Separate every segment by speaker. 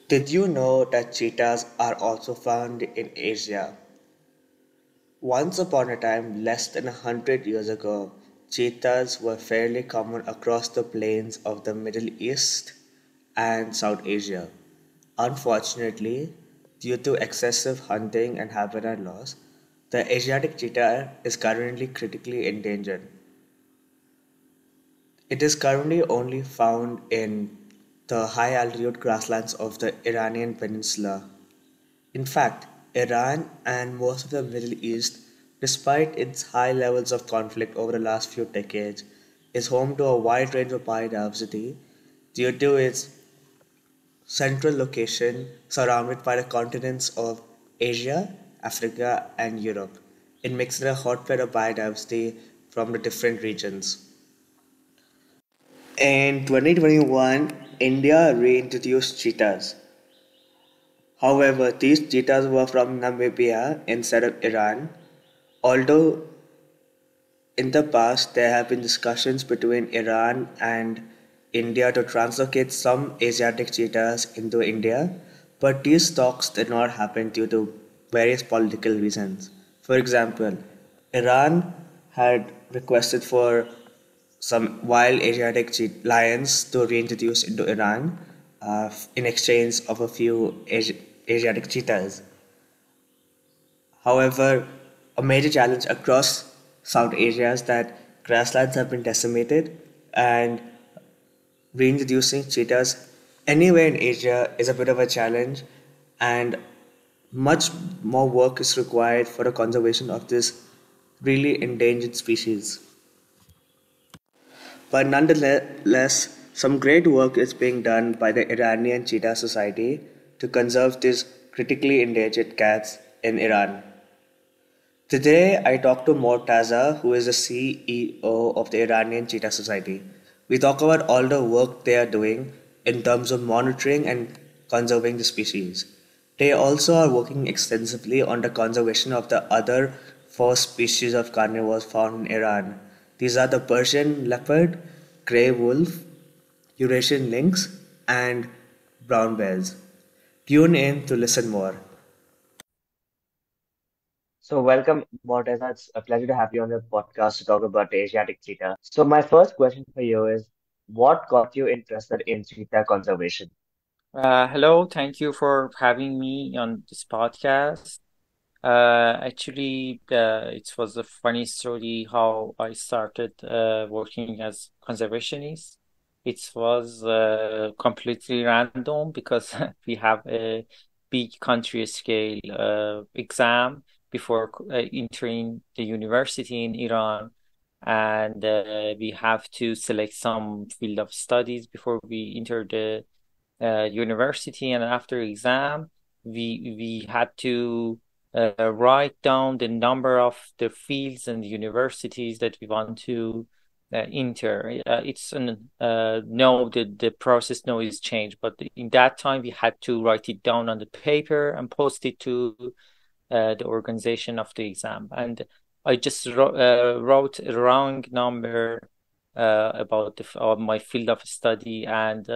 Speaker 1: Did you know that cheetahs are also found in Asia? Once upon a time, less than 100 years ago, cheetahs were fairly common across the plains of the Middle East and South Asia. Unfortunately, due to excessive hunting and habitat loss, the Asiatic cheetah is currently critically endangered. It is currently only found in the high altitude grasslands of the Iranian peninsula. In fact, Iran and most of the Middle East, despite its high levels of conflict over the last few decades, is home to a wide range of biodiversity due to its central location surrounded by the continents of Asia, Africa, and Europe. It makes it a hotbed of biodiversity from the different regions. In 2021, India reintroduced cheetahs. However, these cheetahs were from Namibia instead of Iran, although in the past there have been discussions between Iran and India to translocate some Asiatic cheetahs into India, but these talks did not happen due to various political reasons. For example, Iran had requested for some wild Asiatic lions to reintroduce into Iran in exchange of a few Asiatic cheetahs. However, a major challenge across South Asia is that grasslands have been decimated, and reintroducing cheetahs anywhere in Asia is a bit of a challenge, and much more work is required for the conservation of this really endangered species. But nonetheless, some great work is being done by the Iranian Cheetah Society to conserve these critically endangered cats in Iran. Today, I talked to Morteza, who is the CEO of the Iranian Cheetah Society. We talk about all the work they are doing in terms of monitoring and conserving the species. They also are working extensively on the conservation of the other four species of carnivores found in Iran. These are the Persian leopard, grey wolf, Eurasian lynx, and brown bears. Tune in to listen more. So, welcome, Morteza. It's a pleasure to have you on the podcast to talk about the Asiatic cheetah. So, my first question for you is, what got you interested in cheetah conservation?
Speaker 2: Hello, thank you for having me on this podcast. It was a funny story how I started working as conservationist. It was completely random because we have a big country scale exam before entering the university in Iran, and we have to select some field of studies before we enter the university. And after exam, we had to write down the number of the fields and universities that we want to enter. It's an no, the process no is changed, but in that time we had to write it down on the paper and post it to the organization of the exam. And I just wrote a wrong number about my field of study, and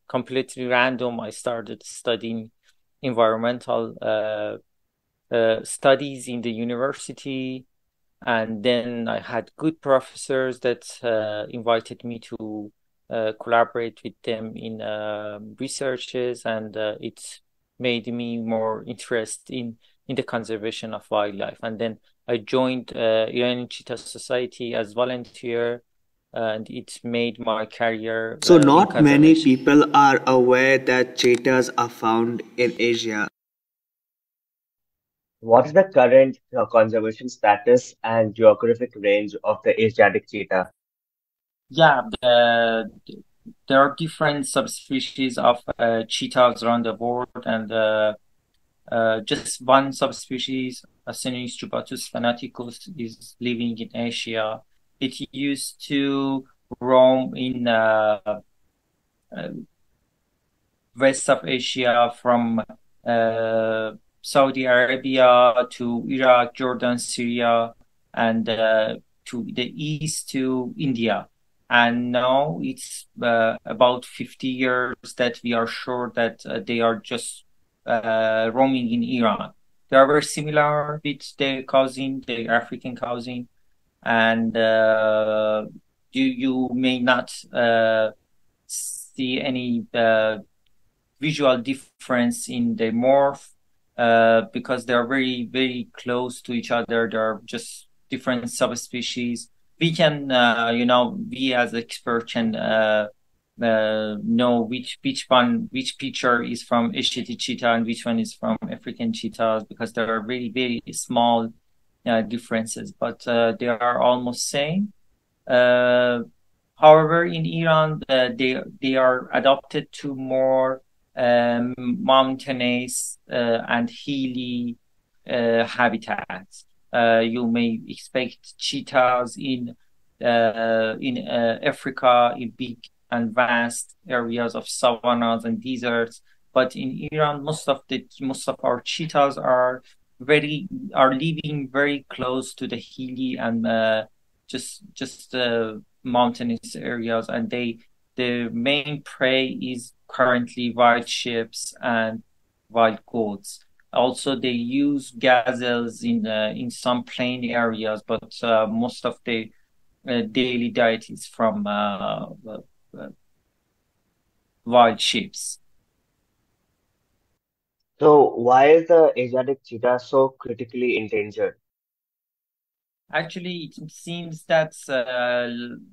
Speaker 2: completely random, I started studying environmental studies in the university, and then I had good professors that invited me to collaborate with them in researches, and it made me more interested in the conservation of wildlife. And then I joined Iranian Cheetah Society as volunteer, and it made my career
Speaker 1: So,
Speaker 2: in
Speaker 1: not many
Speaker 2: conservation.
Speaker 1: people are aware that cheetahs are found in Asia. What is the current conservation status and geographic range of the Asiatic cheetah?
Speaker 2: Yeah, there are different subspecies of cheetahs around the world, and just one subspecies, Asinus jubatus fanaticus, is living in Asia. It used to roam in uh, west of Asia from Saudi Arabia to Iraq, Jordan, Syria, and to the east to India. And now it's about 50 years that we are sure that they are just roaming in Iran. They are very similar with their cousin, the African cousin, and you may not see any visual difference in the morph because they are very, very close to each other. They are just different subspecies. We can, we as experts can know which picture is from Asiatic cheetah and which one is from African cheetahs because there are very, very small differences, but they are almost same. Uh, However, in Iran, they are adopted to more mountainous and hilly habitats. You may expect cheetahs in Africa in big and vast areas of savannas and deserts, but in Iran, most of our cheetahs are living very close to the hilly and just mountainous areas, and the main prey is currently wild sheep and wild goats. Also, they use gazelles in some plain areas, but most of the daily diet is from uh, wild sheep.
Speaker 1: So, why is the Asiatic cheetah so critically endangered?
Speaker 2: Actually, it seems that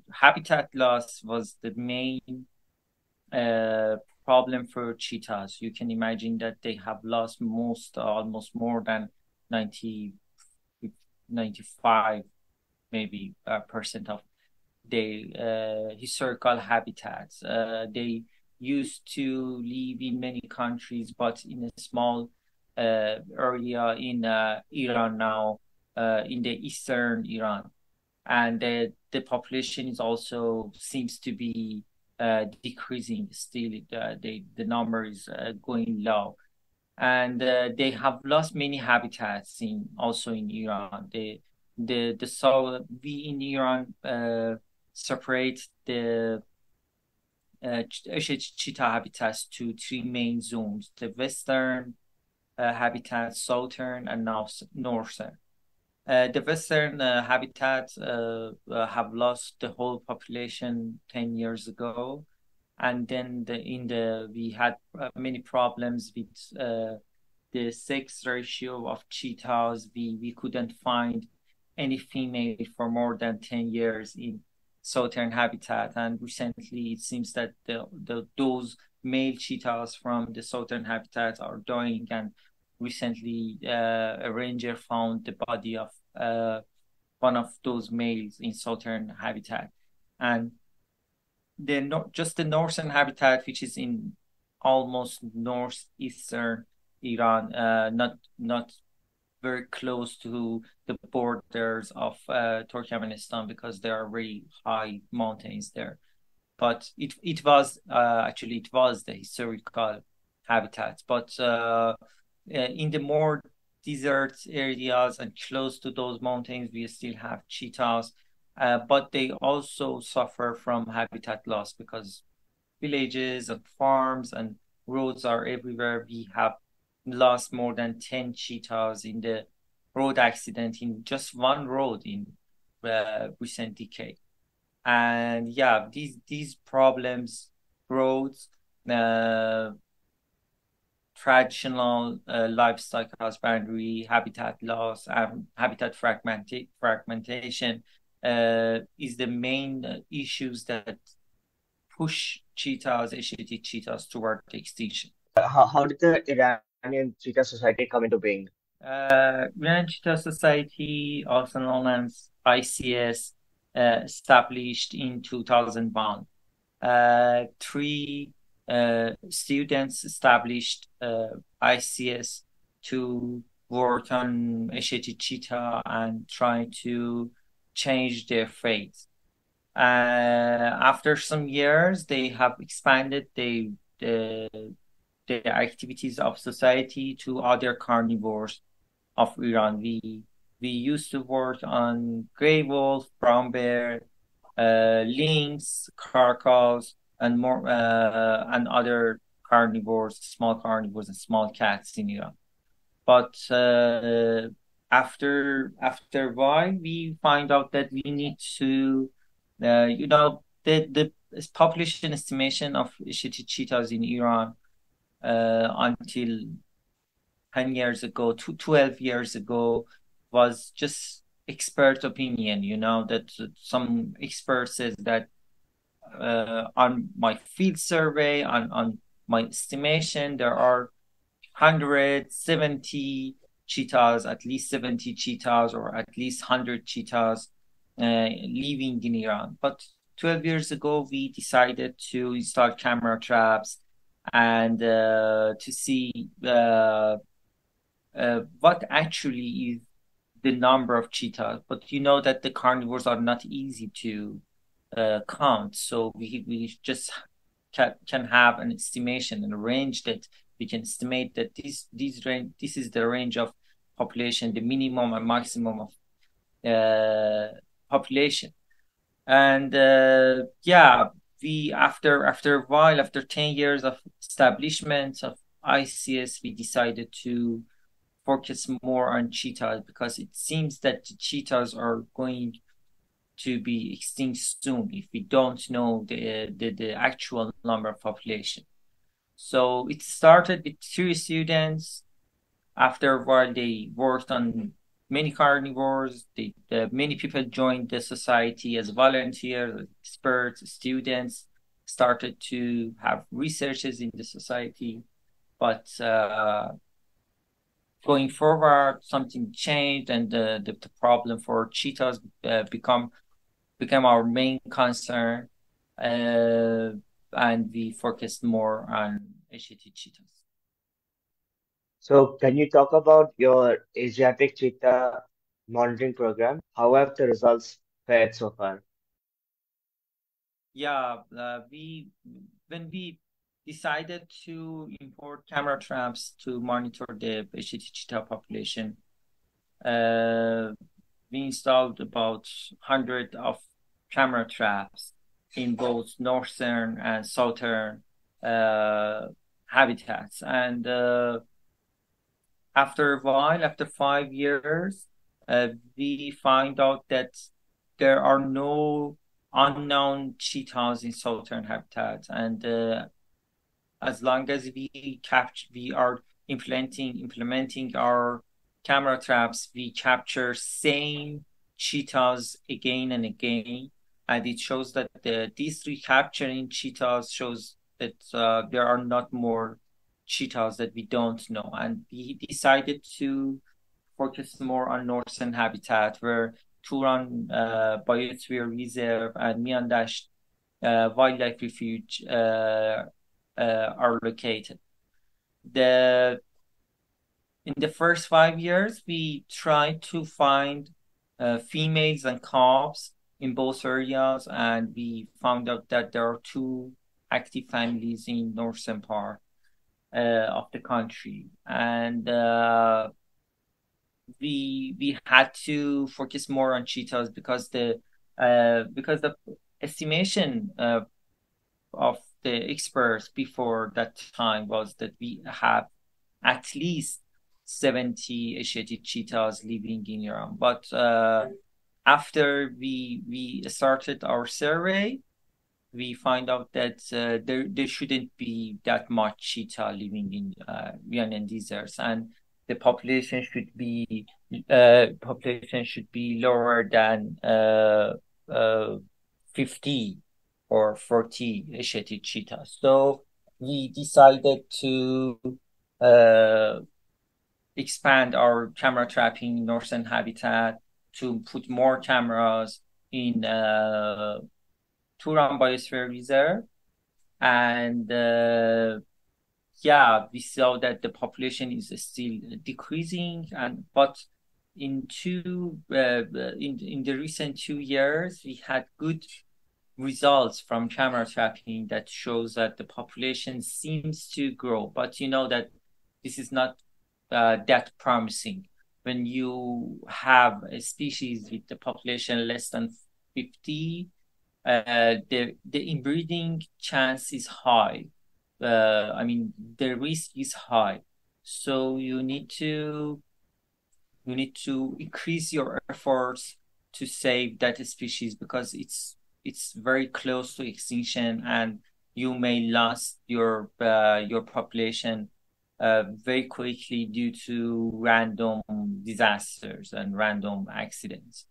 Speaker 2: habitat loss was the main uh, problem for cheetahs. You can imagine that they have lost almost more than 90, 95 maybe percent of their historical habitats. They used to live in many countries, but in a small area in Iran now, in the eastern Iran, and the population is also seems to be decreasing still. The number is going low, and they have lost many habitats in also in Iran. The so we in Iran separate the cheetah habitats to three main zones: the western habitat, southern, and now northern. The western habitat have lost the whole population 10 years ago, and then we had many problems with the sex ratio of cheetahs. We couldn't find any female for more than 10 years in southern habitat, and recently it seems that those male cheetahs from the southern habitat are dying, and recently a ranger found the body of one of those males in southern habitat, and just the northern habitat, which is in almost northeastern Iran, not very close to the borders of Turkmenistan because there are very high mountains there. But it was actually it was the historical habitat, but in the more desert areas and close to those mountains, we still have cheetahs, but they also suffer from habitat loss because villages and farms and roads are everywhere. We have lost more than 10 cheetahs in the road accident in just one road in recent decade. And yeah, these problems, roads, uh, traditional livestock husbandry, habitat loss, and habitat fragmentation is the main issues that push Asiatic cheetahs toward extinction.
Speaker 1: How did the Iranian Cheetah Society come into being?
Speaker 2: Iranian Cheetah Society, also known as ICS, established in 2001. Three students established ICS to work on Asiatic cheetah and try to change their fate. After some years, they have expanded the activities of society to other carnivores of Iran. We used to work on gray wolf, brown bear, lynx, caracals, and more and other carnivores, small carnivores and small cats in Iran. But after a while, we find out that we need to, the population estimation of Asiatic cheetahs in Iran until 10 years ago, 12 years ago, was just expert opinion, that some expert says that on my field survey, on my estimation, there are 170 cheetahs, at least 70 cheetahs, or at least 100 cheetahs living in Iran. But 12 years ago, we decided to install camera traps and to see what actually is the number of cheetahs. But you know that the carnivores are not easy to count. So we just can have an estimation and a range that we can estimate that this is the range of population, the minimum and maximum of population. And we after a while, after 10 years of establishment of ICS, we decided to focus more on cheetahs because it seems that the cheetahs are going to be extinct soon if we don't know the actual number of population. So it started with 3 students. After a while, they worked on many carnivores. Many people joined the society as volunteers, experts, students, started to have researches in the society. But going forward, something changed, and the problem for cheetahs became our main concern, and we focused more on Asiatic cheetahs.
Speaker 1: So, can you talk about your Asiatic cheetah monitoring program? How have the results fared so far?
Speaker 2: Yeah, when we decided to import camera traps to monitor the Asiatic cheetah population, we installed about 100 of camera traps in both northern and southern habitats. And after a while, after 5 years, we find out that there are no unknown cheetahs in southern habitats. And as long as we are implementing our camera traps, we capture same cheetahs again and again, and it shows that these recapturing cheetahs shows that there are not more cheetahs that we don't know. And we decided to focus more on northern habitat, where Turan Biosphere Reserve and Miandash Wildlife Refuge are located. In the first 5 years, we tried to find females and calves in both areas, and we found out that there are 2 active families in northern part of the country. And we had to focus more on cheetahs because the estimation of the experts before that time was that we have at least 70 Asiatic cheetahs living in Iran. But after we started our survey, we find out that there shouldn't be that much cheetah living in Iranian deserts, and the population should be lower than 50 or 40 Asiatic cheetahs. So we decided to expand our camera trapping in northern habitat, to put more cameras in Turan Biosphere Reserve. And we saw that the population is still decreasing, but in the recent 2 years, we had good results from camera trapping that shows that the population seems to grow. But you know that this is not that promising. When you have a species with the population less than 50, the inbreeding chance is high. I mean, the risk is high. So you need to increase your efforts to save that species because it's very close to extinction, and you may lose your population very quickly due to random disasters and random accidents.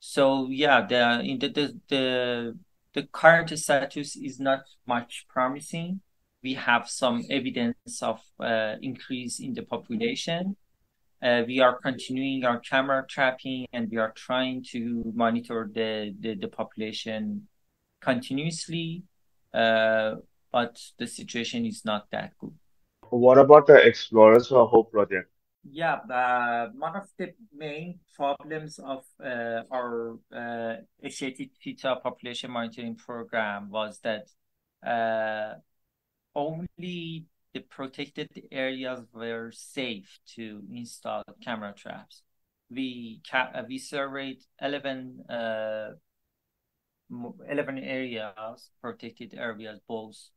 Speaker 2: So yeah, the current status is not much promising. We have some evidence of increase in the population. We are continuing our camera trapping, and we are trying to monitor the population continuously, but the situation is not that good.
Speaker 3: What about the Explorers for Hope project?
Speaker 2: Yeah, one of the main problems of our Asiatic cheetah population monitoring program was that only the protected areas were safe to install camera traps. We surveyed 11 areas, protected areas, both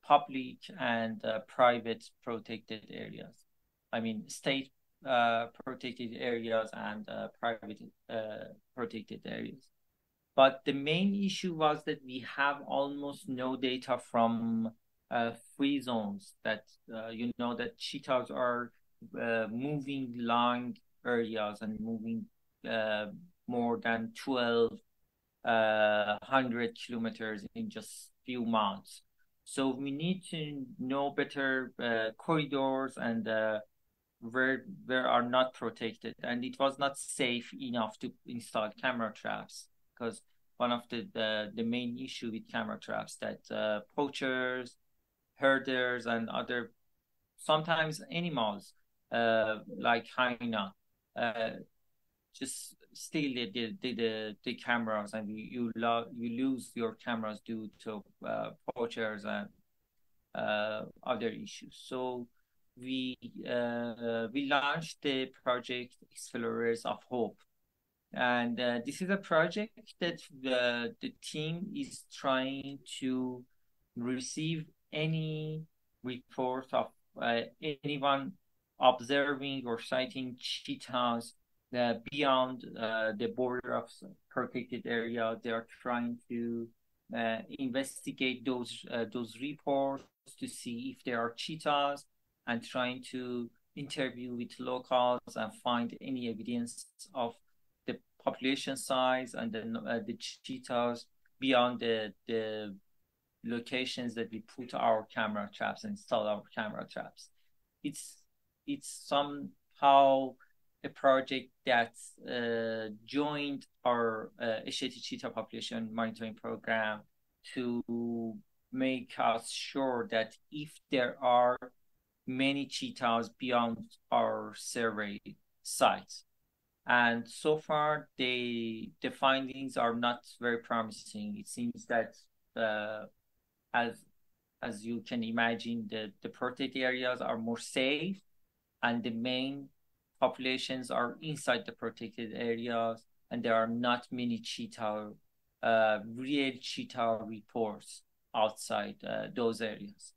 Speaker 2: public and private protected areas. I mean, state protected areas and private protected areas. But the main issue was that we have almost no data from free zones. That you know that cheetahs are moving long areas and moving more than 1,200 kilometers in just few months. So we need to know better corridors and where are not protected, and it was not safe enough to install camera traps because one of the main issue with camera traps that poachers, herders, and other sometimes animals like hyena just steal the cameras, and you lose your cameras due to poachers and other issues. So we launched the project Explorers of Hope, and this is a project that the team is trying to receive any report of anyone observing or sighting cheetahs beyond the border of protected area. They are trying to investigate those reports to see if there are cheetahs, and trying to interview with locals and find any evidence of the population size and the cheetahs beyond the locations that we put our camera traps and install our camera traps. It's somehow a project that joined our Asiatic cheetah population monitoring program to make us sure that if there are many cheetahs beyond our survey sites. And so far, the findings are not very promising. It seems that as you can imagine, the protected areas are more safe, and the main populations are inside the protected areas, and there are not many real cheetah reports outside those areas.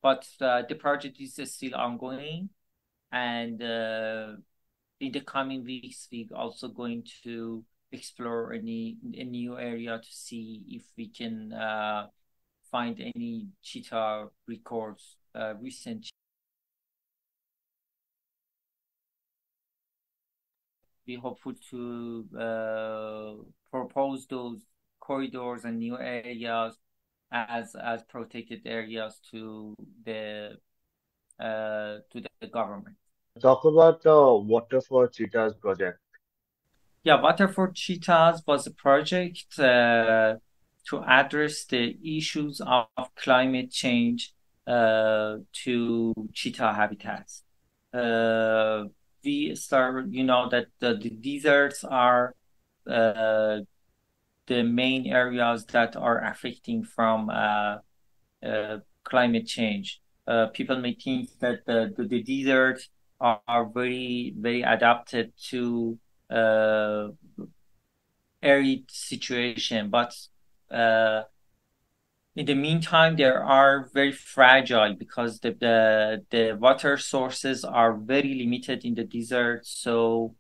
Speaker 2: But the project is still ongoing, and in the coming weeks, we're also going to explore a new area to see if we can find any cheetah records, recent. We're hopeful to propose those corridors and new areas as protected areas to the government.
Speaker 3: Talk about the Water for Cheetahs project.
Speaker 2: Yeah, Water for Cheetahs was a project to address the issues of climate change to cheetah habitats. We started, that the deserts are the main areas that are affecting from climate change. People may think that the deserts are very, very adapted to arid situation, but in the meantime, they are very fragile because the water sources are very limited in the desert. So,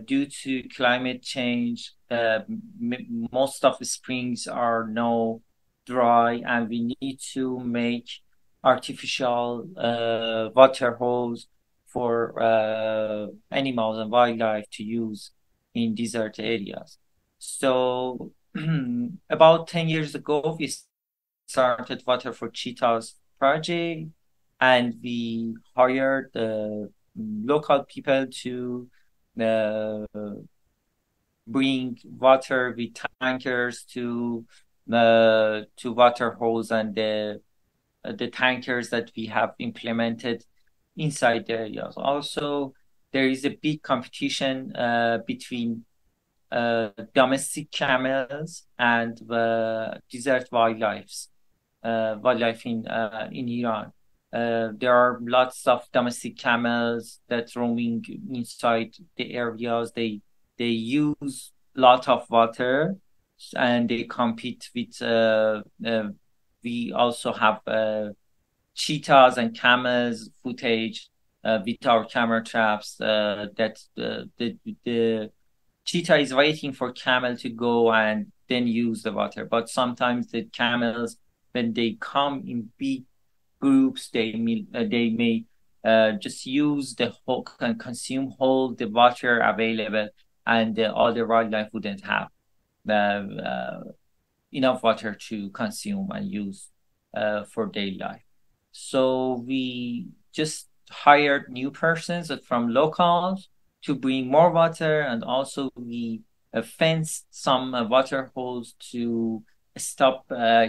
Speaker 2: due to climate change, most of the springs are now dry, and we need to make artificial water holes for animals and wildlife to use in desert areas. So, about 10 years ago, we started Water for Cheetahs project, and we hired local people to uh, bring water with tankers to water holes, and the tankers that we have implemented inside the areas. Also, there is a big competition between domestic camels and desert wildlife in Iran. There are lots of domestic camels that roaming inside the areas. They use a lot of water, and they compete with. We also have cheetahs and camels footage with our camera traps. That the cheetah is waiting for camel to go and then use the water. But sometimes the camels, when they come in big groups, they may just use the whole and consume whole the water available, and the other wildlife wouldn't have enough water to consume and use for daily life. So we just hired new persons from locals to bring more water, and also we fenced some water holes to stop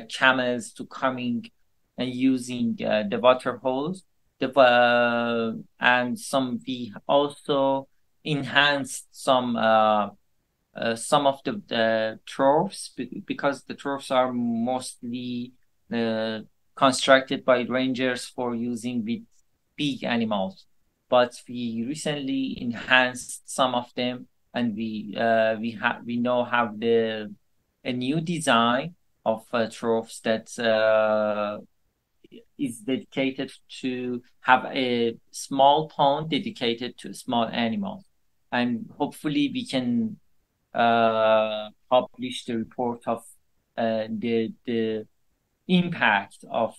Speaker 2: camels to coming and using the water holes. And we also enhanced some of the troughs, because the troughs are mostly constructed by rangers for using with big animals. But we recently enhanced some of them, and we now have a new design of troughs that is dedicated to have a small pond dedicated to small animals, and hopefully we can publish the report of the impact of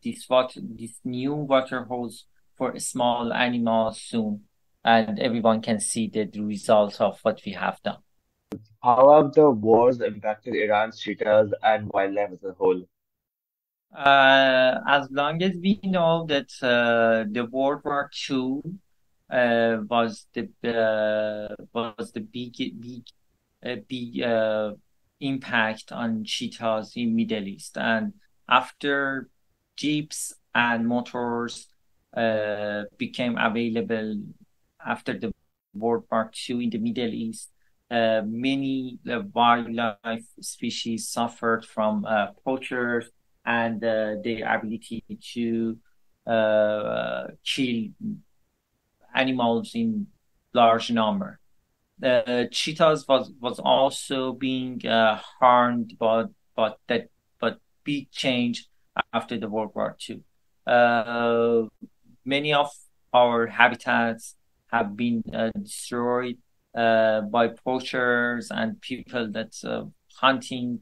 Speaker 2: this new water holes for small animals soon, and everyone can see the results of what we have done.
Speaker 3: How have the wars impacted Iran's cheetahs and wildlife as a whole?
Speaker 2: As long as we know that the World War II was the big impact on cheetahs in Middle East, and after jeeps and motors became available after the World War II in the Middle East, many wildlife species suffered from poachers and their ability to kill animals in large number. Cheetahs was also being harmed, but big change after the World War II. Many of our habitats have been destroyed by poachers and people that's hunting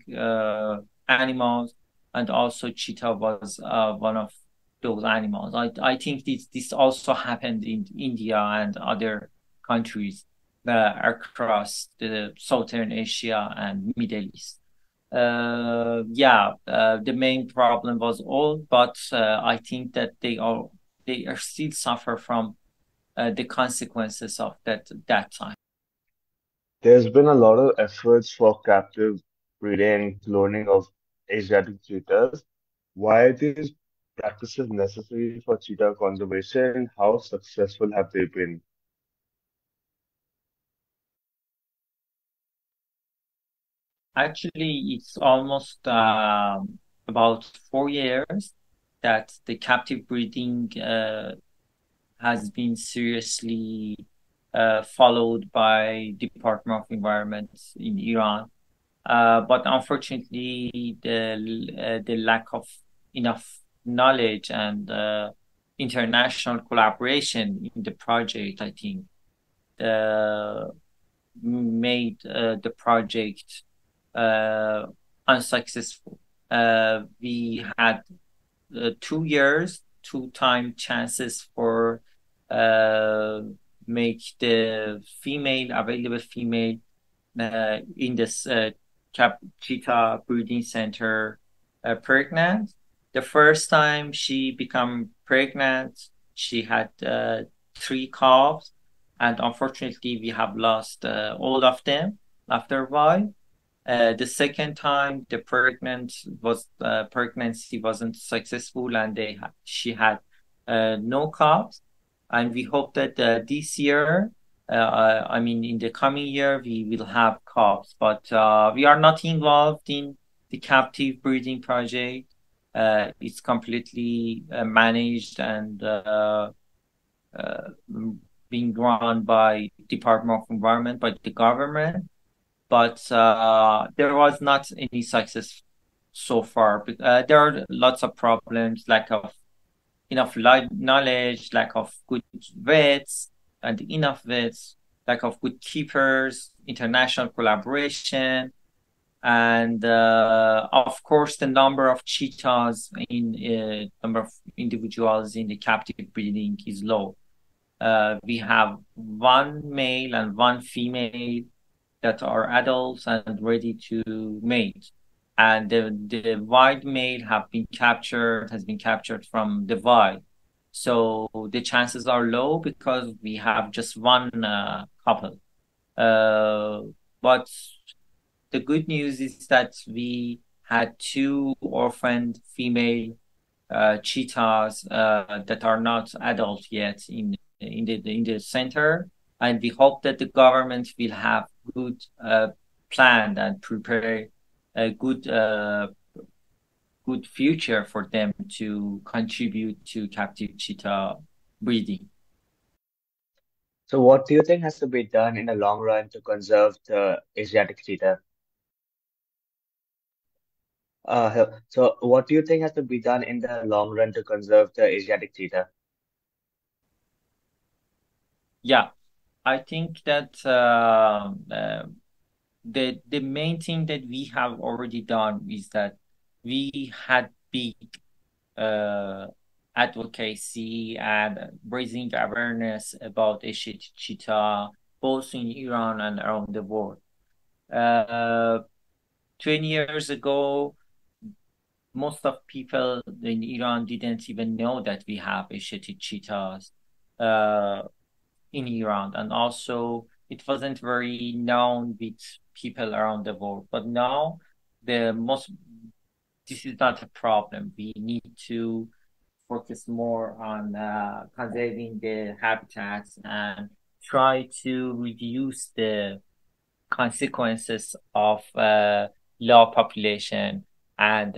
Speaker 2: animals, and also cheetah was one of those animals. I think this also happened in India and other countries across the Southern Asia and Middle East. The main problem was old, but I think that they are still suffer from the consequences of that time.
Speaker 3: There's been a lot of efforts for captive breeding and cloning of Asiatic cheetahs. Why are these practices necessary for cheetah conservation? How successful have they been?
Speaker 2: Actually, it's almost about 4 years that the captive breeding has been seriously followed by Department of Environment in Iran. But unfortunately, the lack of enough knowledge and international collaboration in the project, I think, made the project unsuccessful. We had 2 years, two-time chances for make the available female in this cheetah breeding center pregnant. The first time she became pregnant, she had 3 calves, and unfortunately, we have lost all of them after a while. The second time, the pregnancy wasn't successful, and she had no calves. And we hope that this year, I mean, in the coming year, we will have calves. But we are not involved in the captive breeding project. It's completely managed and being run by Department of Environment, by the government. But there was not any success so far. There are lots of problems, lack of enough knowledge, lack of good vets and enough vets, lack of good keepers, international collaboration, and of course the number of cheetahs number of individuals in the captive breeding is low. We have 1 male and 1 female that are adults and ready to mate. And the wild male has been captured from the wild. So the chances are low because we have just 1 couple. But the good news is that we had 2 orphaned female cheetahs that are not adult yet in the center, and we hope that the government will have good plan and prepare a good future for them to contribute to captive cheetah breeding.
Speaker 1: So, what do you think has to be done in the long run to conserve the Asiatic cheetah? So, what do you think has to be done in the long run to conserve the Asiatic cheetah?
Speaker 2: Yeah, I think that the main thing that we have already done is that we had big advocacy and raising awareness about Asiatic cheetah, both in Iran and around the world. 20 years ago, most of people in Iran didn't even know that we have Asiatic cheetahs in Iran, and also it wasn't very known with people around the world. But now, this is not a problem. We need to focus more on conserving the habitats and try to reduce the consequences of low population and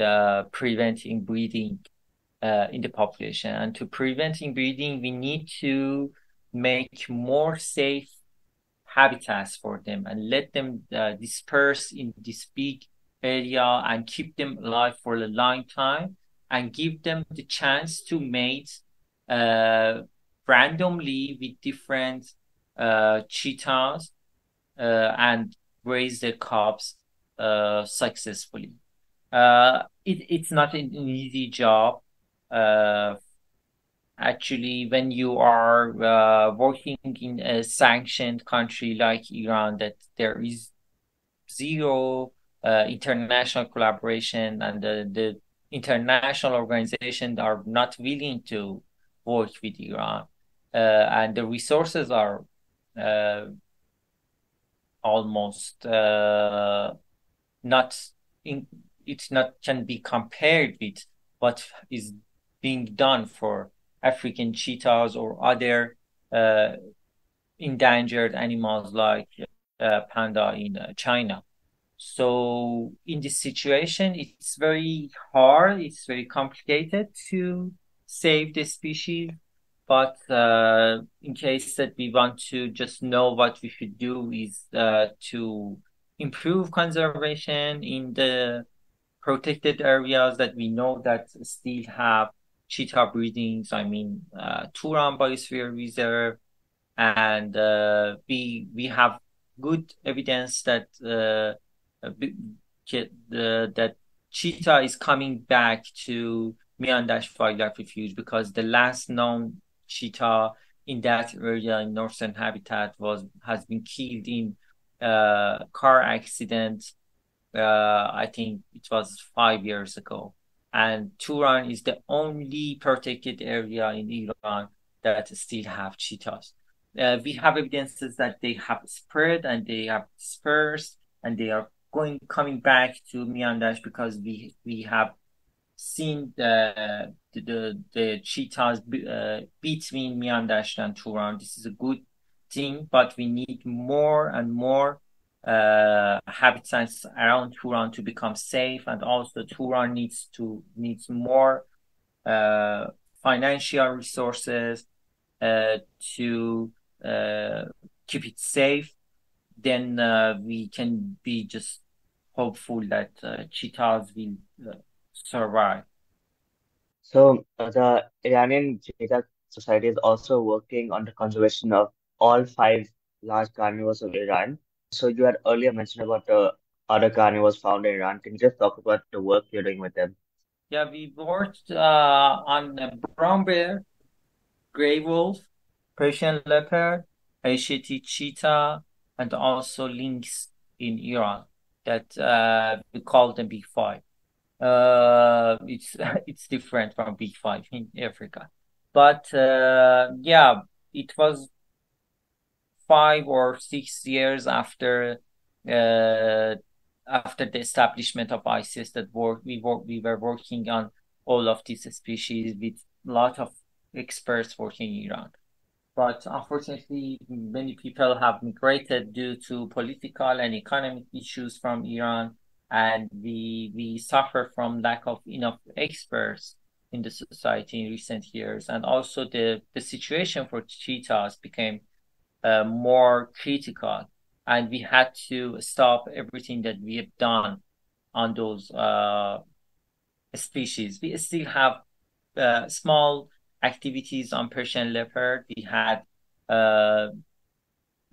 Speaker 2: prevent inbreeding in the population. And to prevent inbreeding, we need to make more safe habitats for them and let them disperse in this big area and keep them alive for a long time and give them the chance to mate randomly with different cheetahs and raise their cubs successfully. It's not an easy job. Actually, when you are working in a sanctioned country like Iran, that there is zero international collaboration, and the international organizations are not willing to work with Iran, and the resources are almost not in. It's not can be compared with what is being done for African cheetahs or other endangered animals like panda in China. So in this situation, it's very hard, it's very complicated to save the species. But in case that we want to just know what we should do is to improve conservation in the protected areas that we know that still have cheetah breedings. I mean, Turan Biosphere Reserve, and we have good evidence that that cheetah is coming back to Myandash Wildlife Refuge, because the last known cheetah in that area in northern habitat has been killed in car accident. I think it was 5 years ago. And Turan is the only protected area in Iran that still have cheetahs. We have evidences that they have spread and they have dispersed and they are coming back to Myandash, because we have seen the cheetahs between Myandash and Turan. This is a good thing, but we need more and more habitats around Turan to become safe, and also Turan needs more financial resources to keep it safe. Then we can be just hopeful that cheetahs will survive.
Speaker 4: So the Iranian Cheetah Society is also working on the conservation of all five large carnivores of Iran. So you had earlier mentioned about the other carnivores found in Iran. Can you just talk about the work you're doing with them?
Speaker 2: Yeah, we worked on brown bear, gray wolf, Persian leopard, Asiatic cheetah, and also lynx in Iran that we call them Big Five. It's different from Big Five in Africa, but yeah, it was 5 or 6 years after the establishment of ICS that we were working on all of these species with a lot of experts working in Iran. But unfortunately, many people have migrated due to political and economic issues from Iran, and we suffer from lack of enough experts in the society in recent years. And also the situation for cheetahs became more critical, and we had to stop everything that we have done on those species. We still have small activities on Persian leopard. We had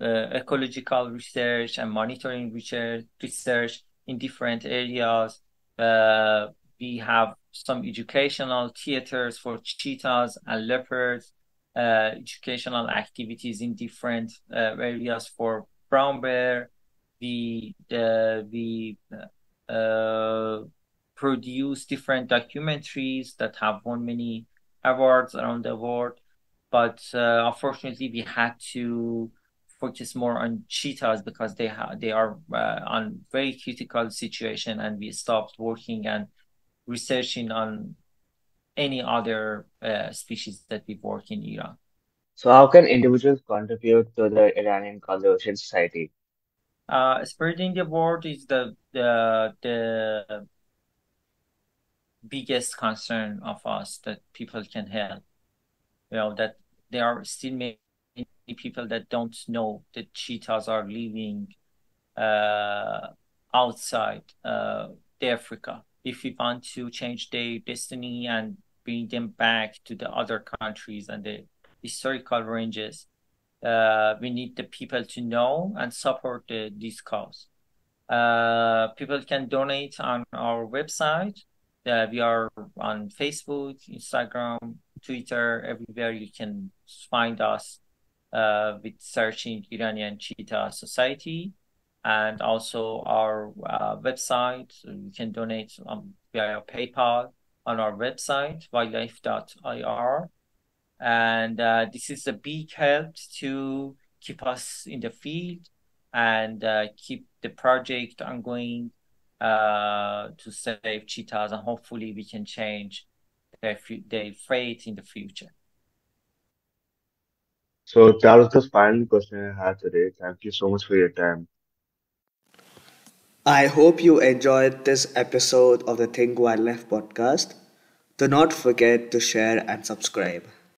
Speaker 2: ecological research and monitoring research in different areas. We have some educational theaters for cheetahs and leopards, educational activities in different areas for brown bear. We produce different documentaries that have won many awards around the world. But unfortunately, we had to focus more on cheetahs because they are on very critical situation, and we stopped working and researching on any other species that we work in Iran.
Speaker 4: So how can individuals contribute to the Iranian Conservation Society?
Speaker 2: Spreading the word is the biggest concern of us that people can help. That there are still many people that don't know that cheetahs are living outside Africa. If we want to change their destiny and bring them back to the other countries and the historical ranges, we need the people to know and support this cause. People can donate on our website. We are on Facebook, Instagram, Twitter, everywhere you can find us with searching Iranian Cheetah Society, and also our website. You can donate via PayPal on our website, wildlife.ir. And this is a big help to keep us in the field and keep the project ongoing to save cheetahs, and hopefully we can change their fate in the future.
Speaker 3: So that was the final question I had today. Thank you so much for your time.
Speaker 1: I hope you enjoyed this episode of the Think Wildlife podcast. Do not forget to share and subscribe.